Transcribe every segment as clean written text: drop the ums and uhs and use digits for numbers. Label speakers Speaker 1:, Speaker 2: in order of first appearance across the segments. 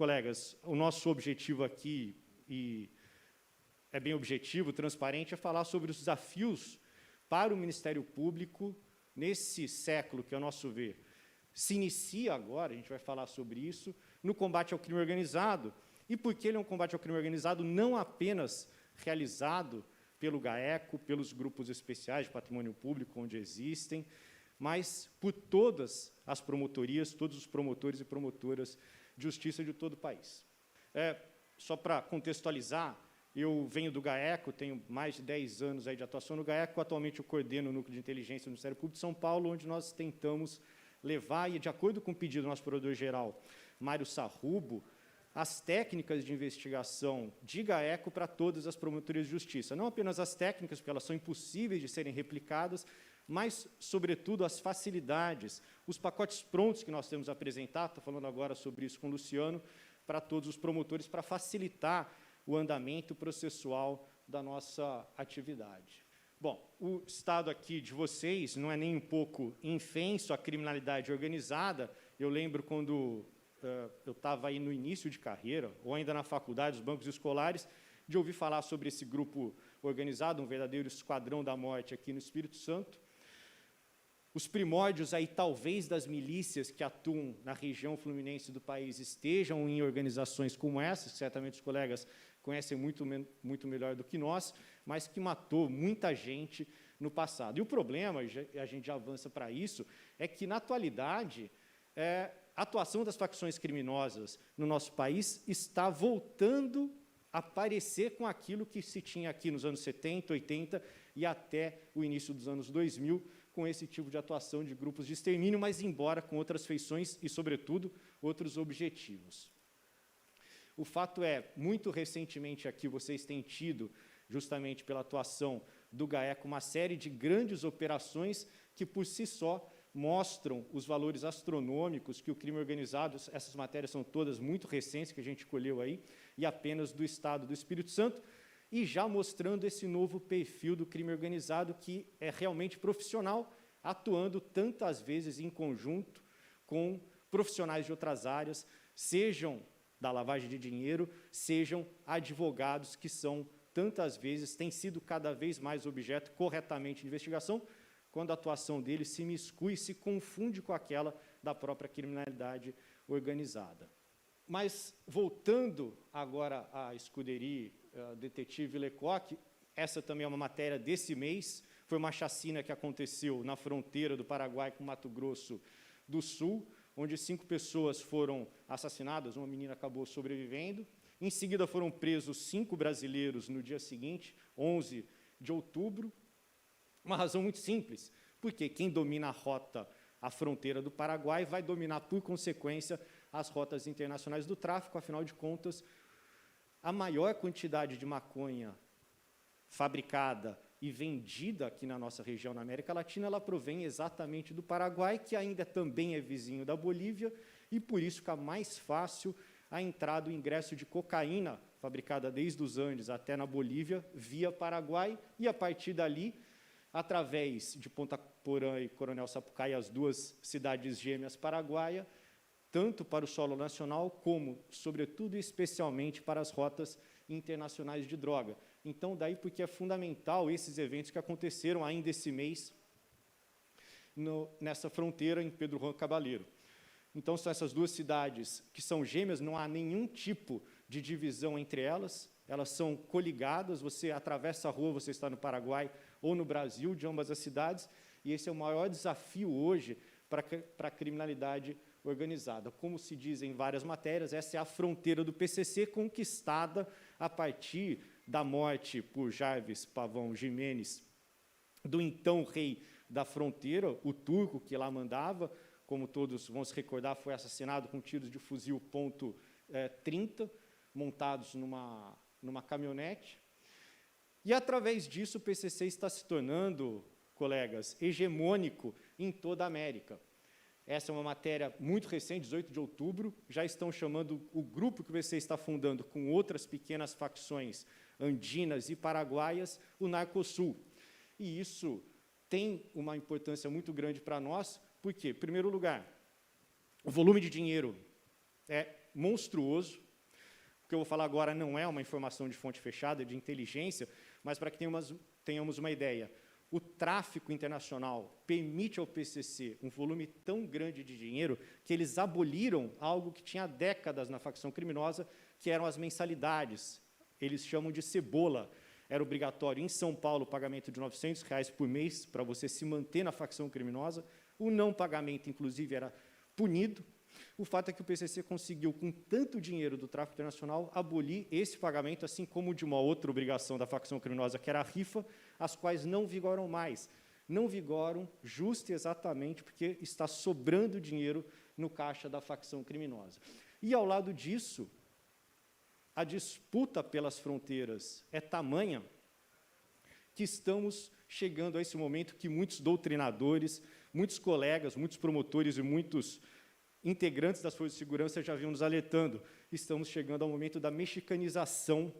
Speaker 1: colegas, o nosso objetivo aqui, e é bem objetivo, transparente, é falar sobre os desafios para o Ministério Público nesse século, que, ao nosso ver, se inicia agora, a gente vai falar sobre isso, no combate ao crime organizado, e porque ele é um combate ao crime organizado não apenas realizado pelo GAECO, pelos grupos especiais de patrimônio público, onde existem, mas por todas as promotorias, todos os promotores e promotoras de justiça de todo o país. Só para contextualizar, eu venho do GAECO, tenho mais de 10 anos aí de atuação no GAECO, atualmente eu coordeno o Núcleo de Inteligência do Ministério Público de São Paulo, onde nós tentamos levar, e de acordo com o pedido do nosso procurador-geral, Mário Sarrubo, as técnicas de investigação de GAECO para todas as promotorias de justiça. Não apenas as técnicas, porque elas são impossíveis de serem replicadas, mas, sobretudo, as facilidades, os pacotes prontos que nós temos a apresentar, estou falando agora sobre isso com o Luciano, para todos os promotores, para facilitar o andamento processual da nossa atividade. Bom, o estado aqui de vocês não é nem um pouco infenso à criminalidade organizada. Eu lembro quando eu estava aí no início de carreira, ou ainda na faculdade, os bancos escolares, de ouvir falar sobre esse grupo organizado, um verdadeiro esquadrão da morte aqui no Espírito Santo. Os primórdios aí, talvez, das milícias que atuam na região fluminense do país estejam em organizações como essa, que certamente os colegas conhecem muito melhor do que nós, mas que matou muita gente no passado. E o problema, a gente já avança para isso, é que, na atualidade, a atuação das facções criminosas no nosso país está voltando a parecer com aquilo que se tinha aqui nos anos 70, 80 e até o início dos anos 2000, com esse tipo de atuação de grupos de extermínio, mas embora com outras feições e, sobretudo, outros objetivos. O fato é, muito recentemente aqui vocês têm tido, justamente pela atuação do GAECO, uma série de grandes operações que, por si só, mostram os valores astronômicos que o crime organizado, essas matérias são todas muito recentes, que a gente colheu aí, e apenas do Estado do Espírito Santo, e já mostrando esse novo perfil do crime organizado, que é realmente profissional, atuando tantas vezes em conjunto com profissionais de outras áreas, sejam da lavagem de dinheiro, sejam advogados que são, tantas vezes, têm sido cada vez mais objeto corretamente de investigação, quando a atuação deles se miscui, se confunde com aquela da própria criminalidade organizada. Mas, voltando agora à escuderia detetive Lecoq, essa também é uma matéria desse mês, foi uma chacina que aconteceu na fronteira do Paraguai com Mato Grosso do Sul, onde 5 pessoas foram assassinadas, uma menina acabou sobrevivendo. Em seguida, foram presos 5 brasileiros no dia seguinte, 11 de outubro. Uma razão muito simples, porque quem domina a rota, a fronteira do Paraguai, vai dominar, por consequência, as rotas internacionais do tráfico. Afinal de contas, a maior quantidade de maconha fabricada e vendida aqui na nossa região, na América Latina, ela provém exatamente do Paraguai, que ainda também é vizinho da Bolívia, e por isso fica mais fácil a entrada, o ingresso de cocaína, fabricada desde os Andes até na Bolívia, via Paraguai, e a partir dali, através de Ponta Porã e Coronel Sapucaí, as 2 cidades gêmeas paraguaias, tanto para o solo nacional, como, sobretudo e especialmente, para as rotas internacionais de droga. Então, daí porque é fundamental esses eventos que aconteceram ainda esse mês nessa fronteira em Pedro Juan Cabaleiro. Então, são essas 2 cidades que são gêmeas, não há nenhum tipo de divisão entre elas, elas são coligadas, você atravessa a rua, você está no Paraguai ou no Brasil, de ambas as cidades, e esse é o maior desafio hoje para a criminalidade organizada. Como se diz em várias matérias, essa é a fronteira do PCC conquistada a partir da morte por Jarvis Pavão Jimenez, do então rei da fronteira, o turco que lá mandava, como todos vão se recordar, foi assassinado com tiros de fuzil .30, montados numa caminhonete. E, através disso, o PCC está se tornando, colegas, hegemônico em toda a América. Essa é uma matéria muito recente, 18 de outubro, já estão chamando o grupo que o PCC está fundando com outras pequenas facções andinas e paraguaias, o Narcosul. E isso tem uma importância muito grande para nós, porque, em primeiro lugar, o volume de dinheiro é monstruoso. O que eu vou falar agora não é uma informação de fonte fechada, de inteligência, mas para que tenhamos uma ideia. O tráfico internacional permite ao PCC um volume tão grande de dinheiro que eles aboliram algo que tinha décadas na facção criminosa, que eram as mensalidades. Eles chamam de cebola. Era obrigatório, em São Paulo, o pagamento de R$ 900 por mês para você se manter na facção criminosa. O não pagamento, inclusive, era punido. O fato é que o PCC conseguiu, com tanto dinheiro do tráfico internacional, abolir esse pagamento, assim como de uma outra obrigação da facção criminosa, que era a rifa, as quais não vigoram mais. Não vigoram justo e exatamente porque está sobrando dinheiro no caixa da facção criminosa. E, ao lado disso, a disputa pelas fronteiras é tamanha que estamos chegando a esse momento que muitos doutrinadores, muitos colegas, muitos promotores e muitos integrantes das forças de segurança já vinham nos alertando. Estamos chegando ao momento da mexicanização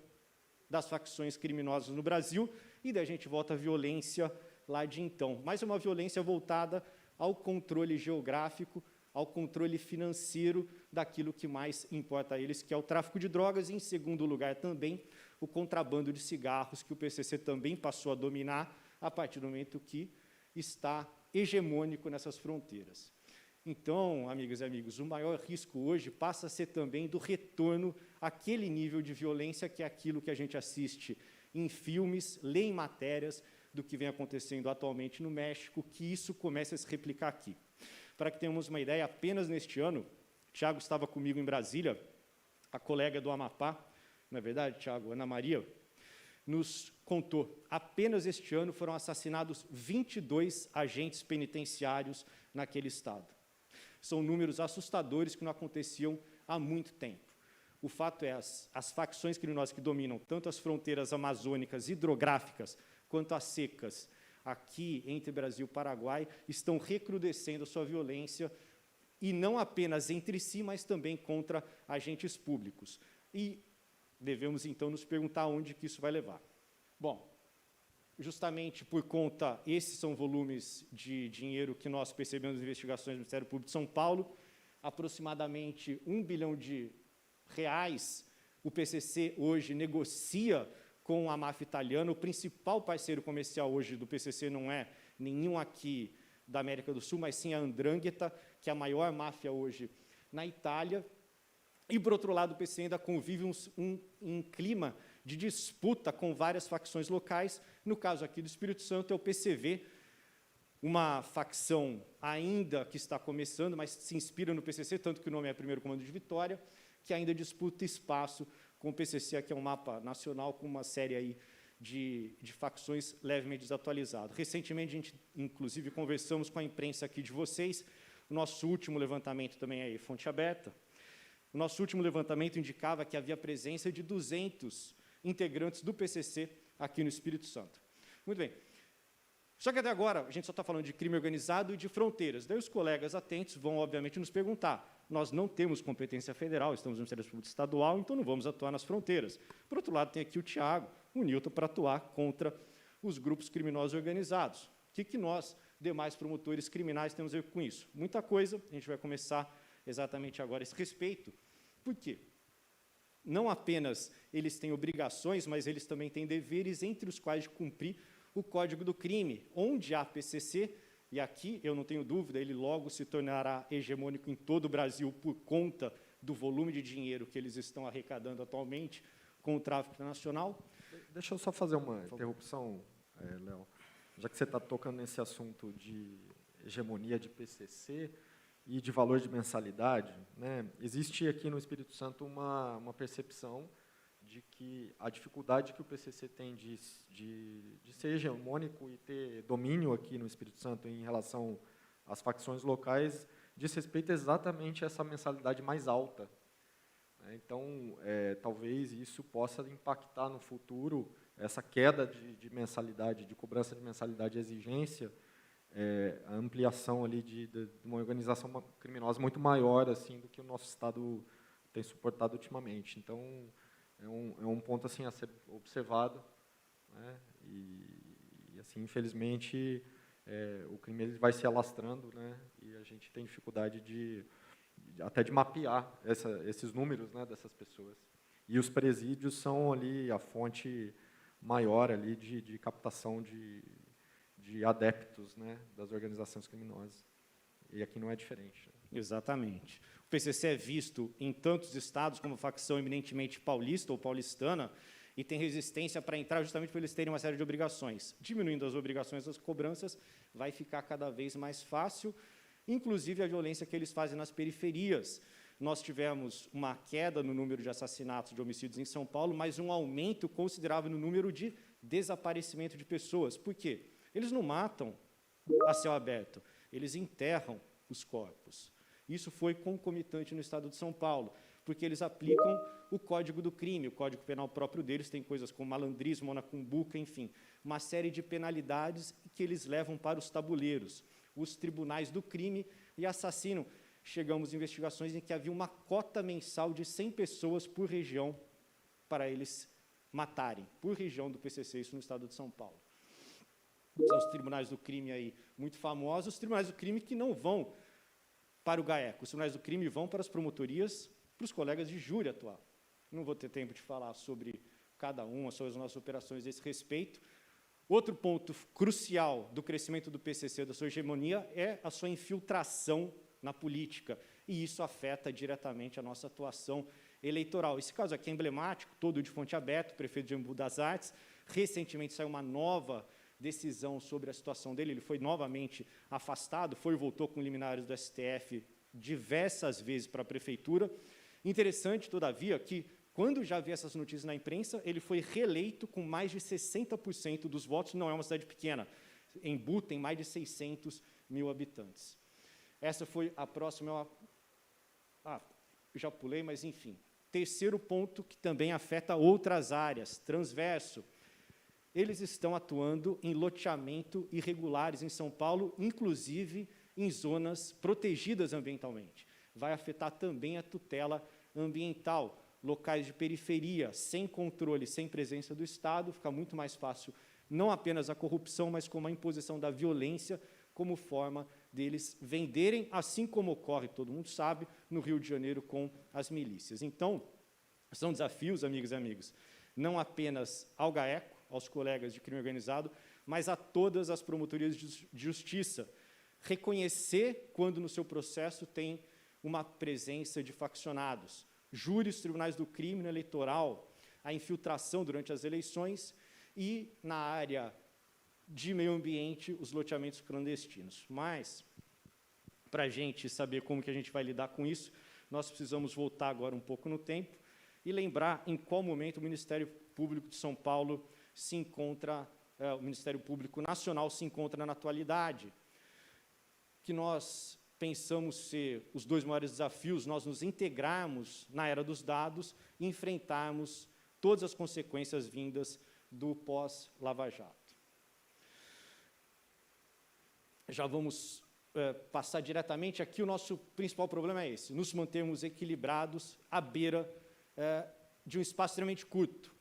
Speaker 1: das facções criminosas no Brasil, e daí a gente volta à violência lá de então. Mas é uma violência voltada ao controle geográfico, ao controle financeiro daquilo que mais importa a eles, que é o tráfico de drogas, e, em segundo lugar, também o contrabando de cigarros, que o PCC também passou a dominar a partir do momento que está hegemônico nessas fronteiras. Então, amigas e amigos, o maior risco hoje passa a ser também do retorno àquele nível de violência que é aquilo que a gente assiste em filmes, lê em matérias do que vem acontecendo atualmente no México, que isso comece a se replicar aqui. Para que tenhamos uma ideia, apenas neste ano, Tiago estava comigo em Brasília, a colega do Amapá, não é verdade, Tiago? Ana Maria, nos contou, apenas este ano foram assassinados 22 agentes penitenciários naquele estado. São números assustadores que não aconteciam há muito tempo. O fato é, as facções criminosas que dominam tanto as fronteiras amazônicas hidrográficas quanto as secas, aqui entre Brasil e Paraguai, estão recrudescendo a sua violência, e não apenas entre si, mas também contra agentes públicos. E devemos, então, nos perguntar onde que isso vai levar. Bom, justamente por conta, esses são volumes de dinheiro que nós percebemos nas investigações do Ministério Público de São Paulo, aproximadamente R$ 1 bilhão o PCC hoje negocia com a máfia italiana. O principal parceiro comercial hoje do PCC não é nenhum aqui da América do Sul, mas sim a 'Ndrangheta, que é a maior máfia hoje na Itália. E, por outro lado, o PCC ainda convive em clima de disputa com várias facções locais. No caso aqui do Espírito Santo, é o PCV, uma facção ainda que está começando, mas se inspira no PCC, tanto que o nome é Primeiro Comando de Vitória, que ainda disputa espaço com o PCC. Aqui é um mapa nacional com uma série aí de facções levemente desatualizado. Recentemente, a gente, inclusive, conversamos com a imprensa aqui de vocês. O nosso último levantamento também é fonte aberta. O nosso último levantamento indicava que havia presença de 200 integrantes do PCC aqui no Espírito Santo. Muito bem. Só que até agora a gente só está falando de crime organizado e de fronteiras. Daí os colegas atentos vão, obviamente, nos perguntar: nós não temos competência federal, estamos no Ministério Público Estadual, então não vamos atuar nas fronteiras. Por outro lado, tem aqui o Tiago, o Nilton, para atuar contra os grupos criminosos organizados. O que nós, demais promotores criminais, temos a ver com isso? Muita coisa, a gente vai começar exatamente agora a esse respeito. Por quê? Não apenas eles têm obrigações, mas eles também têm deveres, entre os quais de cumprir o Código do Crime, onde há PCC, e aqui, eu não tenho dúvida, ele logo se tornará hegemônico em todo o Brasil por conta do volume de dinheiro que eles estão arrecadando atualmente com o tráfico internacional.
Speaker 2: Deixa eu só fazer uma interrupção, Léo. Já que você está tocando nesse assunto de hegemonia de PCC e de valor de mensalidade, né, existe aqui no Espírito Santo uma percepção de que a dificuldade que o PCC tem de ser hegemônico e ter domínio aqui no Espírito Santo em relação às facções locais diz respeito exatamente a essa mensalidade mais alta. Então, talvez isso possa impactar no futuro, essa queda de mensalidade, de cobrança de mensalidade e exigência, a ampliação ali de uma organização criminosa muito maior assim, do que o nosso Estado tem suportado ultimamente. Então, é um ponto assim, a ser observado, né? E assim, infelizmente, o crime ele vai se alastrando, né? E a gente tem dificuldade até de mapear esses números, né, dessas pessoas. E os presídios são ali a fonte maior ali de captação de adeptos, né, das organizações criminosas. E aqui não é diferente.
Speaker 1: Exatamente. O PCC é visto em tantos estados como facção eminentemente paulista ou paulistana e tem resistência para entrar justamente por eles terem uma série de obrigações. Diminuindo as obrigações das cobranças, vai ficar cada vez mais fácil, inclusive a violência que eles fazem nas periferias. Nós tivemos uma queda no número de assassinatos, de homicídios em São Paulo, mas um aumento considerável no número de desaparecimento de pessoas. Por quê? Eles não matam a céu aberto, eles enterram os corpos. Isso foi concomitante no estado de São Paulo, porque eles aplicam o Código do Crime, o Código Penal próprio deles tem coisas como malandrismo, monacumbuca, enfim, uma série de penalidades que eles levam para os tabuleiros, os tribunais do crime e assassinam. Chegamos a investigações em que havia uma cota mensal de 100 pessoas por região para eles matarem, por região do PCC, isso no estado de São Paulo. São os tribunais do crime aí muito famosos, os tribunais do crime que não vão para o GAECO, os tribunais do crime vão para as promotorias, para os colegas de júri atuar. Não vou ter tempo de falar sobre cada uma, sobre as nossas operações a esse respeito. Outro ponto crucial do crescimento do PCC, da sua hegemonia, é a sua infiltração na política, e isso afeta diretamente a nossa atuação eleitoral. Esse caso aqui é emblemático, todo de Fonte Aberta, o prefeito de Embu das Artes, recentemente saiu uma nova decisão sobre a situação dele, ele foi novamente afastado, foi e voltou com liminares do STF diversas vezes para a prefeitura. Interessante, todavia, que, quando já vi essas notícias na imprensa, ele foi reeleito com mais de 60% dos votos, não é uma cidade pequena, Embu tem mais de 600 mil habitantes. Essa foi a próxima, já pulei, mas enfim. Terceiro ponto, que também afeta outras áreas, transverso. Eles estão atuando em loteamento irregulares em São Paulo, inclusive em zonas protegidas ambientalmente. Vai afetar também a tutela ambiental. Locais de periferia, sem controle, sem presença do Estado, fica muito mais fácil não apenas a corrupção, mas como a imposição da violência como forma deles venderem, assim como ocorre, todo mundo sabe, no Rio de Janeiro com as milícias. Então, são desafios, amigas e amigos, não apenas ao GAECO, aos colegas de crime organizado, mas a todas as promotorias de justiça. Reconhecer quando no seu processo tem uma presença de faccionados. Júris, tribunais do crime no eleitoral, a infiltração durante as eleições e, na área de meio ambiente, os loteamentos clandestinos. Mas, para a gente saber como que a gente vai lidar com isso, nós precisamos voltar agora um pouco no tempo e lembrar em qual momento o Ministério Público de São Paulo se encontra, o Ministério Público Nacional se encontra na atualidade, que nós pensamos ser os dois maiores desafios, nós nos integrarmos na era dos dados e enfrentarmos todas as consequências vindas do pós-Lava Jato. Já vamos passar diretamente aqui, o nosso principal problema é esse, nos mantermos equilibrados à beira de um espaço extremamente curto.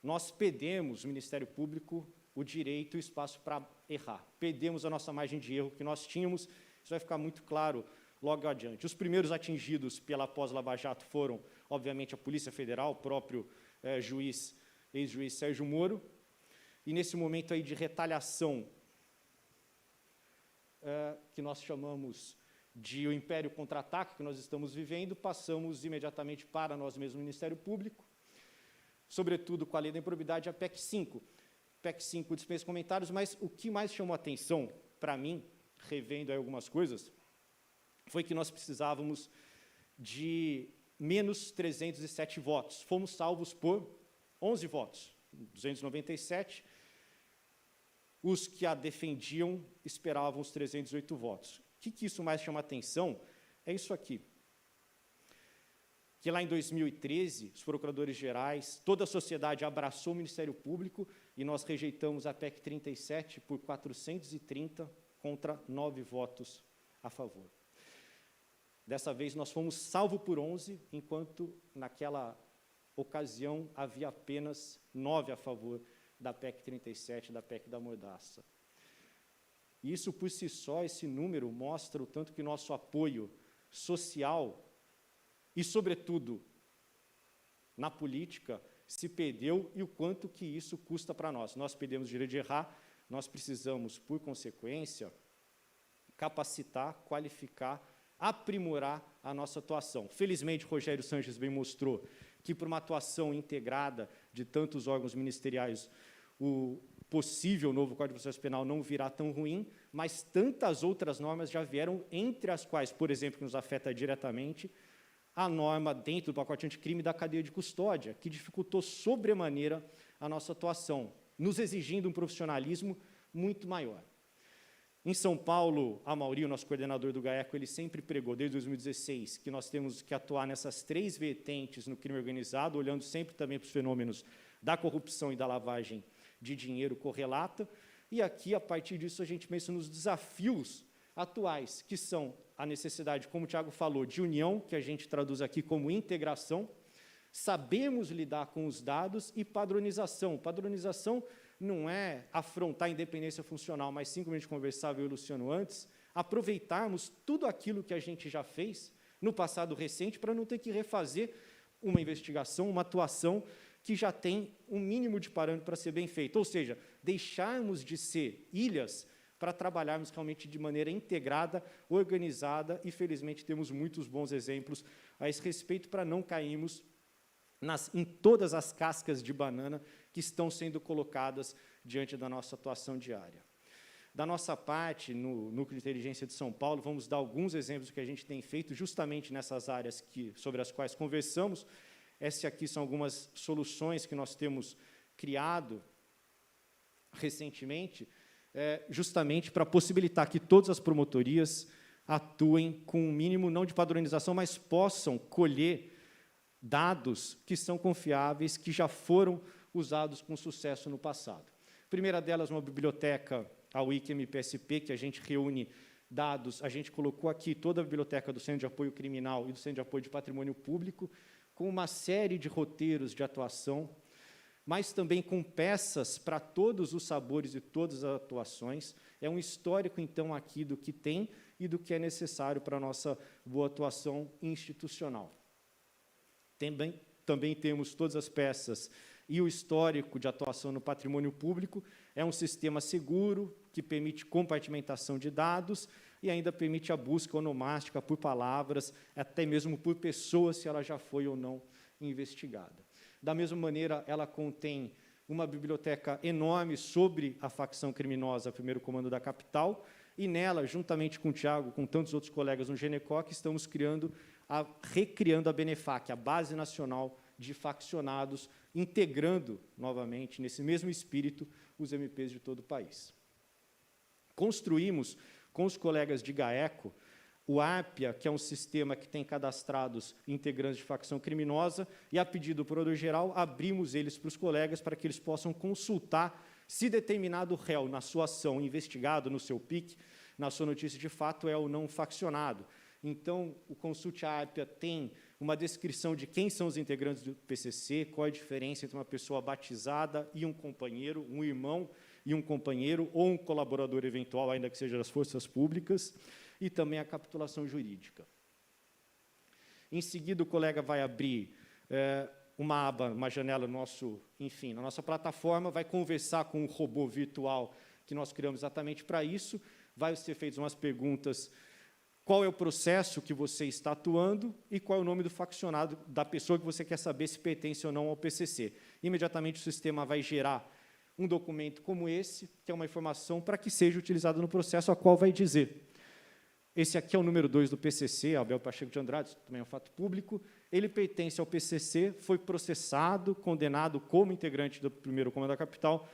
Speaker 1: Nós perdemos, o Ministério Público, o direito e o espaço para errar. Perdemos a nossa margem de erro que nós tínhamos, isso vai ficar muito claro logo adiante. Os primeiros atingidos pela pós-Lava Jato foram, obviamente, a Polícia Federal, o próprio ex-juiz Sérgio Moro, e nesse momento aí de retaliação, que nós chamamos de o Império Contra-Ataque, que nós estamos vivendo, passamos imediatamente para nós mesmos, o Ministério Público, sobretudo com a Lei da Improbidade, a PEC 5. PEC 5 dispensa comentários, mas o que mais chamou a atenção para mim, revendo aí algumas coisas, foi que nós precisávamos de menos 307 votos. Fomos salvos por 11 votos, 297. Os que a defendiam esperavam os 308 votos. O que isso mais chama a atenção? É isso aqui. Que lá em 2013, os procuradores gerais, toda a sociedade abraçou o Ministério Público e nós rejeitamos a PEC 37 por 430 contra 9 votos a favor. Dessa vez, nós fomos salvos por 11, enquanto, naquela ocasião, havia apenas 9 a favor da PEC 37, da PEC da Mordaça. Isso, por si só, esse número mostra o tanto que nosso apoio social e, sobretudo, na política, se perdeu e o quanto que isso custa para nós. Nós perdemos o direito de errar, nós precisamos, por consequência, capacitar, qualificar, aprimorar a nossa atuação. Felizmente, Rogério Sanches bem mostrou que, por uma atuação integrada de tantos órgãos ministeriais, o possível novo Código de Processo Penal não virá tão ruim, mas tantas outras normas já vieram, entre as quais, por exemplo, que nos afeta diretamente, a norma dentro do pacote anticrime da cadeia de custódia, que dificultou sobremaneira a nossa atuação, nos exigindo um profissionalismo muito maior. Em São Paulo, Amaury, o nosso coordenador do GAECO, ele sempre pregou, desde 2016, que nós temos que atuar nessas 3 vertentes no crime organizado, olhando sempre também para os fenômenos da corrupção e da lavagem de dinheiro correlata, e aqui, a partir disso, a gente pensa nos desafios atuais, que são a necessidade, como o Tiago falou, de união, que a gente traduz aqui como integração, sabemos lidar com os dados, e padronização. Padronização não é afrontar a independência funcional, mas sim, como a gente conversava, eu e o Luciano antes, aproveitarmos tudo aquilo que a gente já fez no passado recente para não ter que refazer uma investigação, uma atuação que já tem um mínimo de parâmetro para ser bem feito. Ou seja, deixarmos de ser ilhas para trabalharmos realmente de maneira integrada, organizada, e, felizmente, temos muitos bons exemplos a esse respeito para não cairmos em todas as cascas de banana que estão sendo colocadas diante da nossa atuação diária. Da nossa parte, no Núcleo de Inteligência de São Paulo, vamos dar alguns exemplos do que a gente tem feito justamente nessas áreas sobre as quais conversamos. Essas aqui são algumas soluções que nós temos criado recentemente, justamente para possibilitar que todas as promotorias atuem com um mínimo, não de padronização, mas possam colher dados que são confiáveis, que já foram usados com sucesso no passado. A primeira delas, uma biblioteca, a Wiki-MPSP, que a gente reúne dados, a gente colocou aqui toda a biblioteca do Centro de Apoio Criminal e do Centro de Apoio de Patrimônio Público, com uma série de roteiros de atuação, mas também com peças para todos os sabores e todas as atuações. É um histórico, então, aqui do que tem e do que é necessário para a nossa boa atuação institucional. Também temos todas as peças e o histórico de atuação no patrimônio público. É um sistema seguro, que permite compartimentação de dados e ainda permite a busca onomástica por palavras, até mesmo por pessoas, se ela já foi ou não investigada. Da mesma maneira, ela contém uma biblioteca enorme sobre a facção criminosa, primeiro comando da capital, e nela, juntamente com o Tiago, com tantos outros colegas no GENECOC, estamos recriando a Benefac, a Base Nacional de Faccionados, integrando, novamente, nesse mesmo espírito, os MPs de todo o país. Construímos, com os colegas de GAECO, o ARPIA, que é um sistema que tem cadastrados integrantes de facção criminosa, e, a pedido do Procurador-Geral, abrimos eles para os colegas para que eles possam consultar se determinado réu, na sua ação, investigado no seu PIC, na sua notícia de fato, é ou não faccionado. Então, o Consulte ARPIA tem uma descrição de quem são os integrantes do PCC, qual é a diferença entre uma pessoa batizada e um companheiro, um irmão e um companheiro, ou um colaborador eventual, ainda que seja das forças públicas, e também a capitulação jurídica. Em seguida, o colega vai abrir uma aba, uma janela na nossa plataforma, vai conversar com um robô virtual que nós criamos exatamente para isso, vai ser feitas umas perguntas: qual é o processo que você está atuando e qual é o nome do faccionado, da pessoa que você quer saber se pertence ou não ao PCC. Imediatamente, o sistema vai gerar um documento como esse, que é uma informação para que seja utilizado no processo, a qual vai dizer: esse aqui é o número 2 do PCC, Abel Pacheco de Andrade, isso também é um fato público, ele pertence ao PCC, foi processado, condenado como integrante do primeiro comando da capital.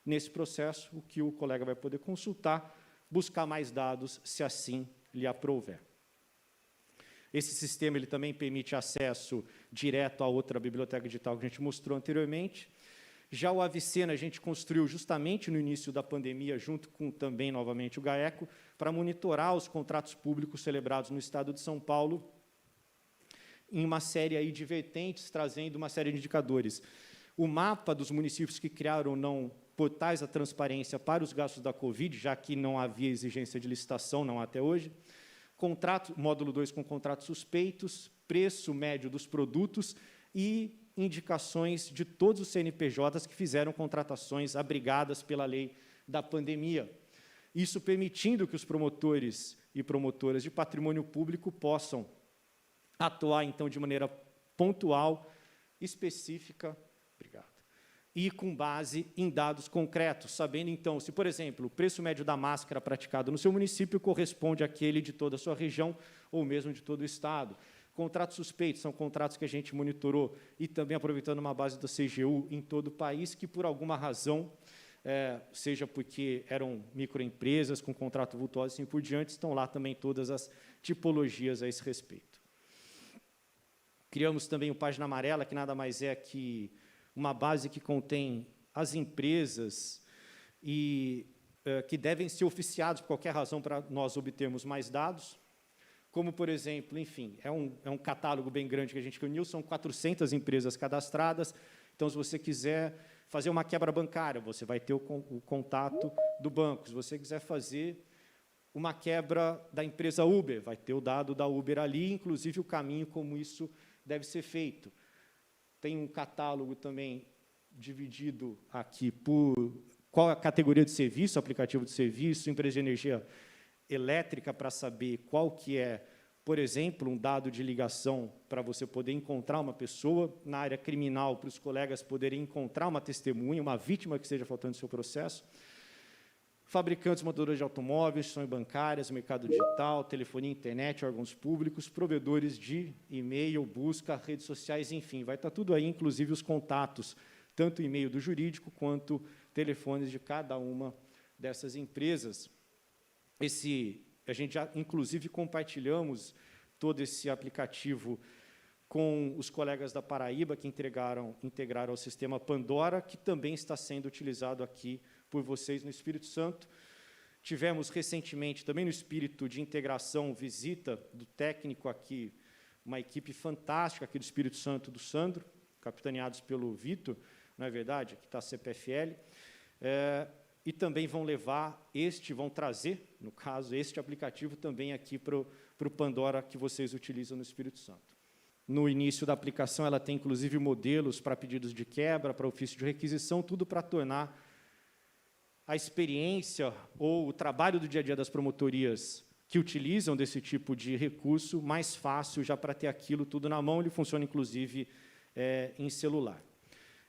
Speaker 1: Nesse processo, o que o colega vai poder consultar, buscar mais dados, se assim lhe aprouver. Esse sistema ele também permite acesso direto a outra biblioteca digital que a gente mostrou anteriormente. Já o Avicena a gente construiu justamente no início da pandemia, junto com também, novamente, o GAECO, para monitorar os contratos públicos celebrados no Estado de São Paulo, em uma série aí de vertentes, trazendo uma série de indicadores. O mapa dos municípios que criaram ou não portais da transparência para os gastos da Covid, já que não havia exigência de licitação, não até hoje. módulo 2 com contratos suspeitos, preço médio dos produtos e indicações de todos os CNPJs que fizeram contratações abrigadas pela lei da pandemia. Isso permitindo que os promotores e promotoras de patrimônio público possam atuar, então, de maneira pontual, específica, e com base em dados concretos, sabendo, então, se, por exemplo, o preço médio da máscara praticado no seu município corresponde àquele de toda a sua região ou mesmo de todo o Estado. Contratos suspeitos são contratos que a gente monitorou e também aproveitando uma base da CGU em todo o país, que, por alguma razão, seja porque eram microempresas com contrato vultuoso e assim por diante, estão lá também todas as tipologias a esse respeito. Criamos também o Página Amarela, que nada mais é que uma base que contém as empresas e que devem ser oficiados por qualquer razão para nós obtermos mais dados, como, por exemplo, enfim, é um catálogo bem grande que a gente reuniu, são 400 empresas cadastradas, então, se você quiser fazer uma quebra bancária, você vai ter o contato do banco. Se você quiser fazer uma quebra da empresa Uber, vai ter o dado da Uber ali, inclusive o caminho como isso deve ser feito. Tem um catálogo também dividido aqui por qual a categoria de serviço, aplicativo de serviço, empresa de energia elétrica, para saber qual que é, por exemplo, um dado de ligação para você poder encontrar uma pessoa, na área criminal, para os colegas poderem encontrar uma testemunha, uma vítima que esteja faltando no seu processo. Fabricantes, montadores de automóveis, instituições bancárias, mercado digital, telefonia, internet, órgãos públicos, provedores de e-mail, busca, redes sociais, enfim, vai estar tudo aí, inclusive os contatos, tanto e-mail do jurídico quanto telefones de cada uma dessas empresas. A gente já, inclusive, compartilhamos todo esse aplicativo com os colegas da Paraíba, que integraram ao sistema Pandora, que também está sendo utilizado aqui por vocês no Espírito Santo. Tivemos recentemente, também no espírito de integração, visita do técnico aqui, uma equipe fantástica aqui do Espírito Santo, do Sandro, capitaneados pelo Vitor, não é verdade? Aqui está a CPFL. E também vão trazer, no caso, este aplicativo também aqui para o Pandora que vocês utilizam no Espírito Santo. No início da aplicação, ela tem, inclusive, modelos para pedidos de quebra, para ofício de requisição, tudo para tornar a experiência ou o trabalho do dia a dia das promotorias que utilizam desse tipo de recurso mais fácil, já para ter aquilo tudo na mão. Ele funciona, inclusive, em celular.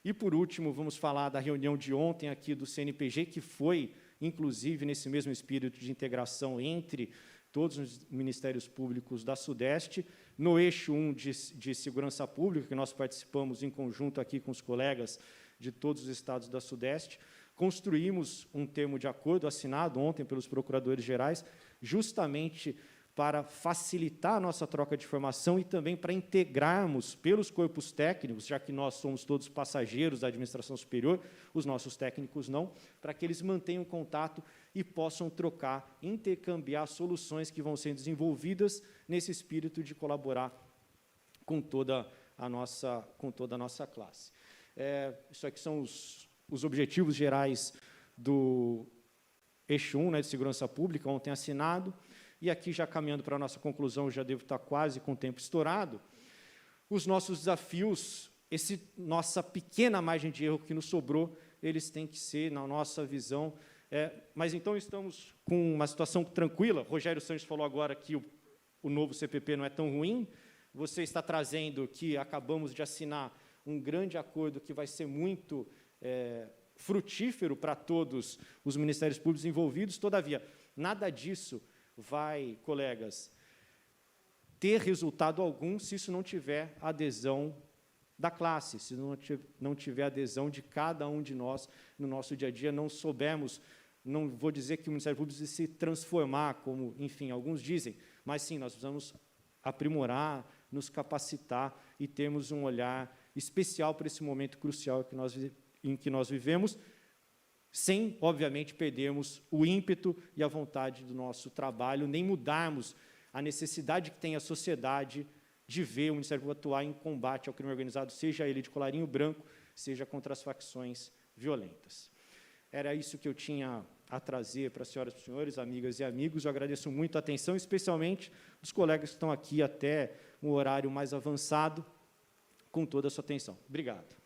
Speaker 1: E, por último, vamos falar da reunião de ontem aqui do CNPG, que foi, inclusive, nesse mesmo espírito de integração entre todos os ministérios públicos da Sudeste, no eixo 1 de segurança pública, que nós participamos em conjunto aqui com os colegas de todos os estados da Sudeste. Construímos um termo de acordo assinado ontem pelos procuradores gerais, justamente para facilitar a nossa troca de informação e também para integrarmos pelos corpos técnicos, já que nós somos todos passageiros da administração superior, os nossos técnicos não, para que eles mantenham contato e possam trocar, intercambiar soluções que vão sendo desenvolvidas nesse espírito de colaborar com toda a nossa classe. Isso aqui são os objetivos gerais do eixo 1, de segurança pública, ontem assinado. E aqui, já caminhando para a nossa conclusão, já devo estar quase com o tempo estourado, os nossos desafios, nossa pequena margem de erro que nos sobrou, eles têm que ser, na nossa visão, mas então estamos com uma situação tranquila. Rogério Sanches falou agora que o novo CPP não é tão ruim, você está trazendo que acabamos de assinar um grande acordo que vai ser muito frutífero para todos os ministérios públicos envolvidos. Todavia, nada disso vai, colegas, ter resultado algum se isso não tiver adesão da classe, se não tiver adesão de cada um de nós no nosso dia a dia, não soubermos, não vou dizer que o Ministério Público precisa se transformar, como, enfim, alguns dizem, mas sim, nós precisamos aprimorar, nos capacitar e termos um olhar especial para esse momento crucial em que nós vivemos, sem, obviamente, perdermos o ímpeto e a vontade do nosso trabalho, nem mudarmos a necessidade que tem a sociedade de ver o Ministério Público atuar em combate ao crime organizado, seja ele de colarinho branco, seja contra as facções violentas. Era isso que eu tinha a trazer para as senhoras e para os senhores, amigas e amigos. Eu agradeço muito a atenção, especialmente dos colegas que estão aqui até um horário mais avançado, com toda a sua atenção. Obrigado.